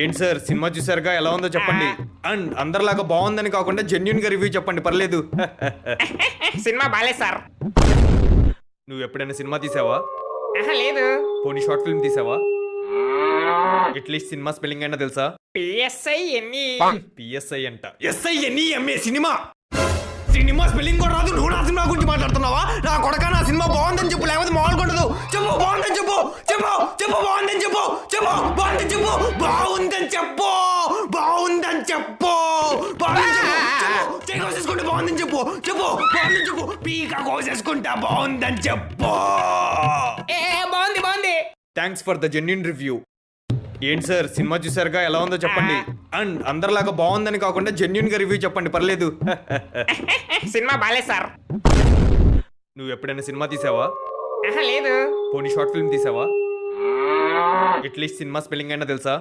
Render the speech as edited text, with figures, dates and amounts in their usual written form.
ఏంటి sir cinema చూసారుగా ఎలా ఉందో చెప్పండి అండ్ అందరిలాగా బాగుందని కాకుండా జెన్యున్ గా రివ్యూ చెప్పండి పర్లేదు. సినిమా బాలేదు సార్. నువ్వు ఎప్పుడైనా సినిమా తీసావా? లేదు. పోనీ షార్ట్ ఫిల్మ్ తీసావా? అట్లీస్ట్ సినిమా స్పెల్లింగ్ అయినా తెలుసా? పిఎస్ఐ ఎన్ని పిఎస్ఐ అంట SINEMA సినిమా. సినిమా స్పెల్లింగ్ కూడా రాదు, నువ్వు నా సినిమా గురించి మాట్లాడుతున్నావా? నా కొడక నా సినిమా బాగుందని చెప్పు, లేకపోతే మామూలుగా ఉండదు. చెప్పు బాగుందని చెప్పు, చెప్పు చెప్పు బాగుందని చెప్పు, చెప్పు బాగుందని చెప్పు, బాగుందని చెప్పు, బాగుందని చెప్పు, బాగుందని చెప్పు, చెయ్యి కోసేసుకుంటే బాగుందని చెప్పు, చెప్పు బాగుందని చెప్పు, పీక కోసేసుకుంటా బాగుందని చెప్పు. బాగుంది బాగుంది. Thanks for the genuine review. ఏంటి సార్ సినిమా చూసారుగా ఎలా ఉందో చెప్పండి అండ్ అందరిలాగా బాగుందని కాకుండా జెన్యున్ గా రివ్యూ చెప్పండి పర్లేదు. సినిమా బాలేదు సార్. నువ్వు ఎప్పుడైనా సినిమా తీసావా? లేదు. పోనీ షార్ట్ ఫిల్మ్ తీసావా? అట్లీస్ట్ సినిమా స్పెల్లింగ్ అయినా తెలుసా?